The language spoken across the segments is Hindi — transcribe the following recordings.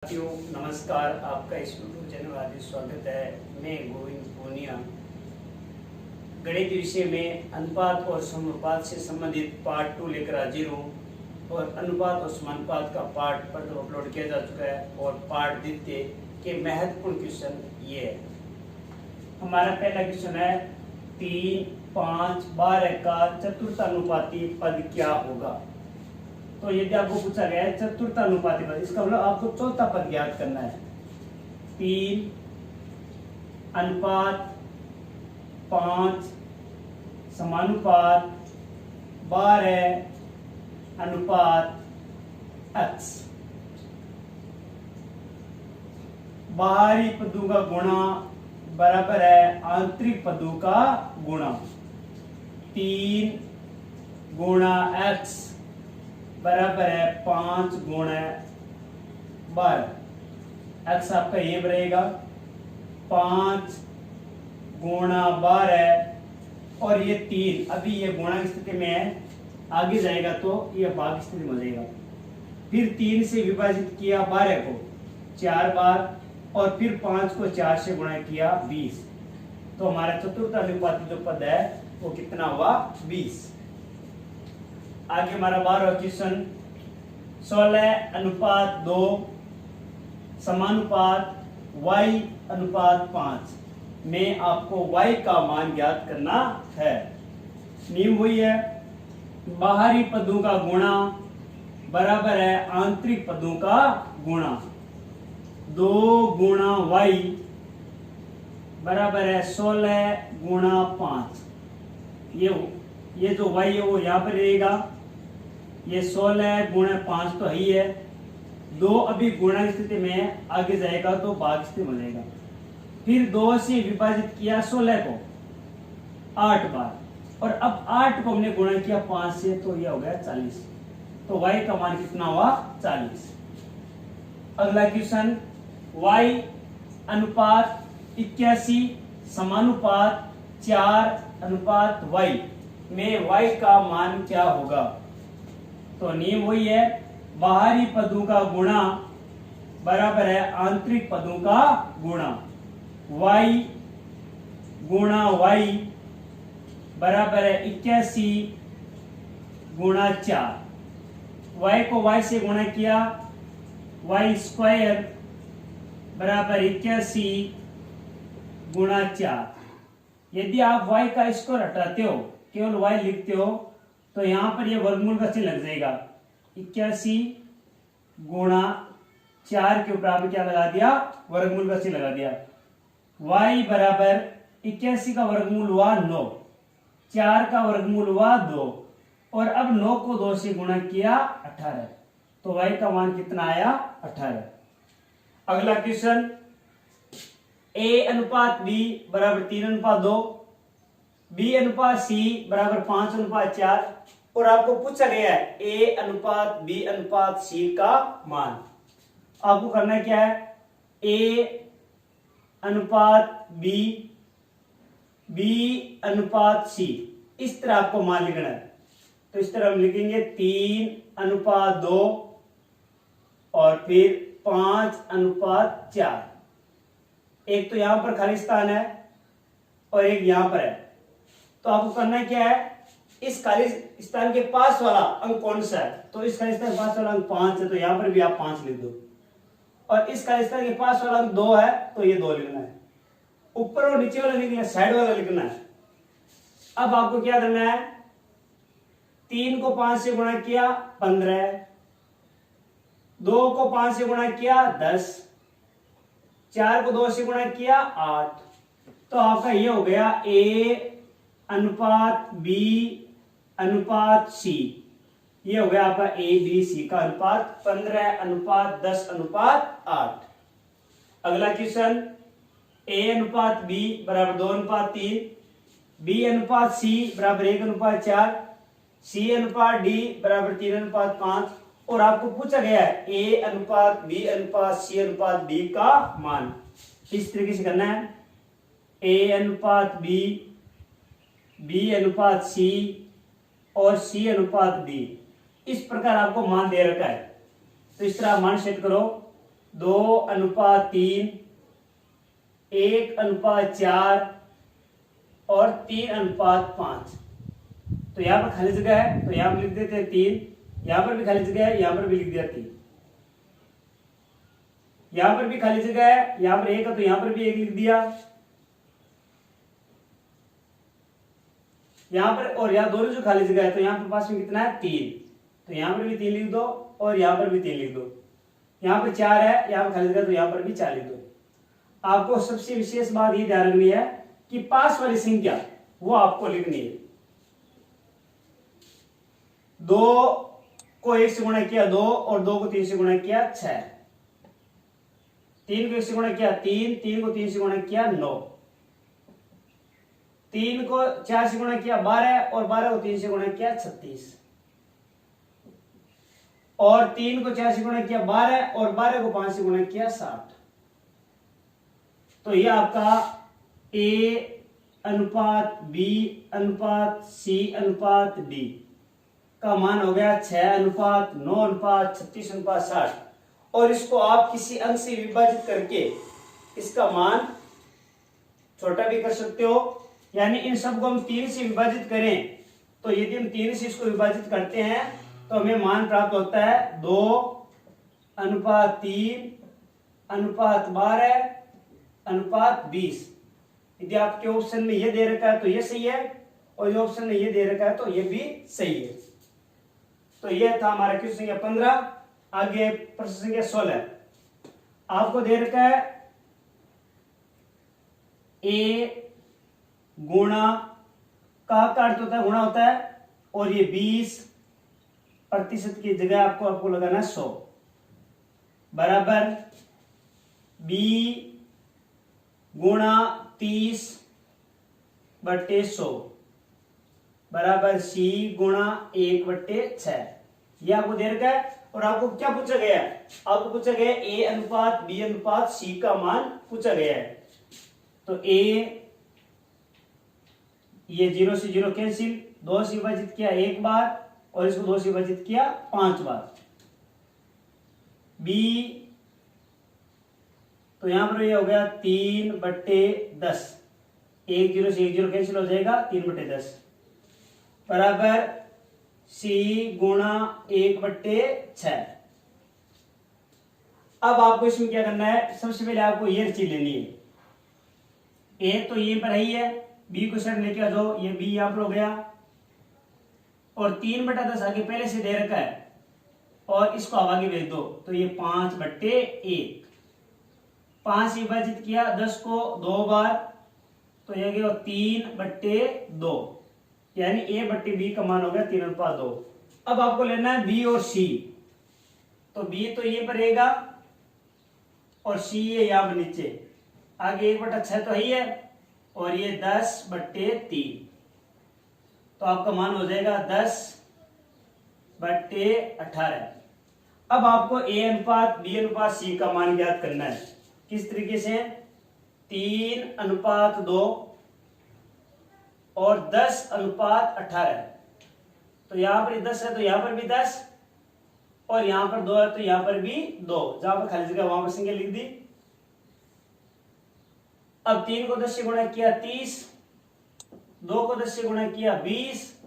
साथियों नमस्कार। आपका इस यूट्यूब चैनल में हार्दिक स्वागत है। मैं गोविंद पूनिया गणित विषय में अनुपात और समानुपात से संबंधित पार्ट 2 लेकर हाजिर हूँ। और अनुपात और समानुपात का पार्ट पर तो अपलोड किया जा चुका है और पार्ट द्वितीय के महत्वपूर्ण क्वेश्चन ये है। हमारा पहला क्वेश्चन है 3, 5, 12 का चतुर्थानुपाती पद क्या होगा। तो यदि आपको पूछा गया है चतुर्थानुपाती पद, इसका मतलब आपको चौथा पद ज्ञात करना है। 3 अनुपात 5 समानुपात 12 अनुपात x। बाहरी पदों का गुणा बराबर है आंतरिक पदों का गुणा। 3 गुणा x बराबर है 5 गुणा 12। x आपका ये बनेगा 5 गुणा 12 और ये 3। अभी ये गुणा की स्थिति में है, आगे जाएगा तो ये भाग स्थिति में हो जाएगा। फिर 3 से विभाजित किया 12 को 4 बार और फिर 5 को 4 से गुणा किया 20। तो हमारा चतुर्थानुपाती जो पद है वो कितना हुआ 20। आगे हमारा 12वां क्वेश्चन 16 अनुपात 2 समानुपात y अनुपात 5 में आपको y का मान ज्ञात करना है। नियम वही है, बाहरी पदों का गुणा बराबर है आंतरिक पदों का गुणा। 2 गुणा y बराबर है 16 गुणा 5। ये जो y है वो यहाँ पर रहेगा। ये 16 गुणा 5 तो ही है। 2 अभी गुणा की स्थिति में, आगे जाएगा तो भाग स्थिति में जाएगा। फिर 2 से विभाजित किया 16 को 8 बार और अब 8 को हमने गुणा किया 5 से, तो यह हो गया 40। तो y का मान कितना हुआ 40। अगला क्वेश्चन y अनुपात 81 समानुपात 4 अनुपात y में y का मान क्या होगा। तो नियम वही है, बाहरी पदों का गुणा बराबर है आंतरिक पदों का गुणा। y गुणा y बराबर है 81 गुणा 4। y को y से गुणा किया, y स्क्वायर बराबर 81 गुणा 4। यदि आप y का स्क्वायर हटाते हो, केवल y लिखते हो, तो यहां पर ये वर्गमूल का चिन्ह लग जाएगा। 81 गुणा 4 के ऊपर आपने क्या लगा दिया, वर्गमूल का चिन्ह लगा दिया। y बराबर 81 का वर्गमूल हुआ 9, 4 का वर्गमूल हुआ 2 और अब 9 को 2 से गुणा किया 18। तो y का मान कितना आया 18। अगला क्वेश्चन a अनुपात b बराबर 3 अनुपात 2, b अनुपात c बराबर 5 अनुपात 4 और आपको पूछा गया है a अनुपात b अनुपात c का मान। आपको करना क्या है, a अनुपात b, b अनुपात c, इस तरह आपको मान लिखना है। तो इस तरह हम लिखेंगे 3 अनुपात 2 और फिर 5 अनुपात 4। एक तो यहां पर खाली स्थान है और एक यहां पर है। तो आपको करना क्या है, इस खाली स्थान के पास वाला अंक कौन सा है, तो इस खाली स्थान के पास वाला अंक 5 है, तो यहां पर भी आप 5 लिख दो। और इस खाली स्थान के पास वाला अंक 2 है, तो ये 2 लिखना है। ऊपर और नीचे वाला लिखना है, साइड वाला लिखना है। अब आपको क्या करना है, 3 को 5 से गुणा किया 15, 2 को 5 से गुणा किया 10, 4 को 2 से गुणा किया 8। तो आपका ये हो गया a अनुपात b अनुपात c। ये हो गया आपका a b c का अनुपात 15 अनुपात 10 अनुपात 8। अगला क्वेश्चन a अनुपात b बराबर 2 अनुपात 3, b अनुपात c बराबर 1 अनुपात 4, c अनुपात d बराबर 3 अनुपात 5 और आपको पूछा गया है a अनुपात b अनुपात c अनुपात d का मान। इस तरीके से करना है, a अनुपात b, b अनुपात c और c अनुपात d। इस प्रकार आपको मान दे रखा है, तो इस तरह मान सेट करो 2:3, 1:4 और 3:5। तो यहाँ पर खाली जगह है तो यहाँ पर लिख देते हैं 3, यहाँ पर भी खाली जगह है, यहाँ पर भी लिख दिया 3, यहाँ पर भी खाली जगह है, यहाँ पर 1 है तो यहाँ पर भी 1 लिख दिया, यहाँ पर और यहाँ दोनों जो खाली जगह है तो यहाँ पर पास में कितना है 3, तो यहाँ पर भी 3 लिख दो और यहाँ पर भी 3 लिख दो, यहाँ पर 4 है, यहाँ पर खाली जगह तो यहाँ पर भी 4 लिख दो। आपको सबसे विशेष बात ये ध्यान रखनी है कि पास वाली संख्या वो आपको लिखनी है। 2 को 1 से गुणा किया 2 और 2 को 3 से गुणा किया 6, 3 को 1 से गुणा किया 3, 3 को 3 से गुणा किया 9, 3 को 4 से गुणा किया 12 और 12 को 3 से गुणा किया 36, और 3 को 4 से गुणा किया 12 और 12 को 5 से गुणा किया 60। तो ये आपका A:B:C:D का मान हो गया 6:9:36:60। और इसको आप किसी अंक से विभाजित करके इसका मान छोटा भी कर सकते हो, यानी इन सबको हम 3 से विभाजित करें तो यदि हम 3 से इसको विभाजित करते हैं तो हमें मान प्राप्त होता है 2:3:12:20। यदि आपके ऑप्शन में ये दे रखा है तो ये सही है, और जो ऑप्शन में ये दे रखा है तो ये भी सही है। तो ये था हमारा क्वेश्चन संख्या 15। आगे प्रश्न संख्या 16 आपको दे रखा है A गुणा का अर्थ होता है गुणा होता है, और ये 20% की जगह आपको लगाना है 100 बराबर B गुणा 30/100 बराबर C गुणा 1/6। ये आपको दे रखा है। और आपको क्या पूछा गया है? आपको पूछा गया A:B:C का मान पूछा गया है। तो A ये 0 से 0 कैंसिल, 2 से विभाजित किया 1 बार और इसको 2 से विभाजित किया 5 बार। B तो यहां पर ये हो गया 3/10, 1 0 से 1 0 कैंसिल हो जाएगा 3/10 बराबर C गुणा 1/6। अब आपको इसमें क्या करना है? सबसे पहले आपको ये चीज लेनी है। A तो ये पर ही है, B को साइड लेके आ जाओ, ये B यहां पर हो गया, और 3/10 आगे पहले से दे रखा है और इसको आप आगे भेज दो तो ये 5/1। 5 विभाजित किया 10 को 2 बार तो ये गया 3/2, यानी A/B का मान हो गया 3/2। अब आपको लेना है B और C। तो B तो ये पर रहेगा और C ये यहां पर नीचे, आगे 1/6 तो ही है, और ये 10/3 तो आपका मान हो जाएगा 10/18। अब आपको A:B:C का मान ज्ञात करना है। किस तरीके से? 3:2 और 10:18। तो यहां पर 10 है तो यहां पर भी 10, और यहां पर 2 है तो यहां पर भी 2, जहां पर खाली जगह वहां पर संख्या लिख दी। अब 3 को 10 से गुणा किया 30, 2 को 10 से गुणा किया 20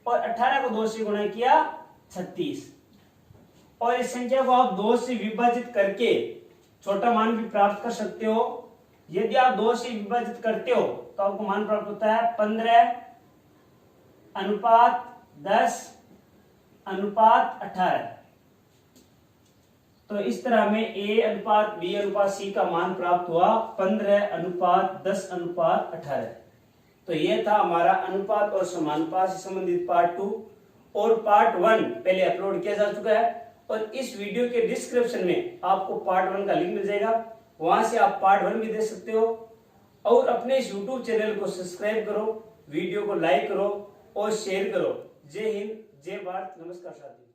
और 18 को 2 से गुणा किया 36। और इस संख्या को आप 2 से विभाजित करके छोटा मान भी प्राप्त कर सकते हो। यदि आप 2 से विभाजित करते हो तो आपको मान प्राप्त होता है 15:10:18। तो इस तरह में A:B:C का मान प्राप्त हुआ 15:10:18। तो यह था हमारा अनुपात और समानुपात से संबंधित पार्ट 2, और पार्ट 1 पहले अपलोड किया जा चुका है, और इस वीडियो के डिस्क्रिप्शन में आपको पार्ट 1 का लिंक मिल जाएगा, वहां से आप पार्ट 1 भी देख सकते हो। और अपने इस YouTube चैनल को सब्सक्राइब करो, वीडियो को लाइक करो और शेयर करो। जय हिंद, जय भारत, नमस्कार साथियों।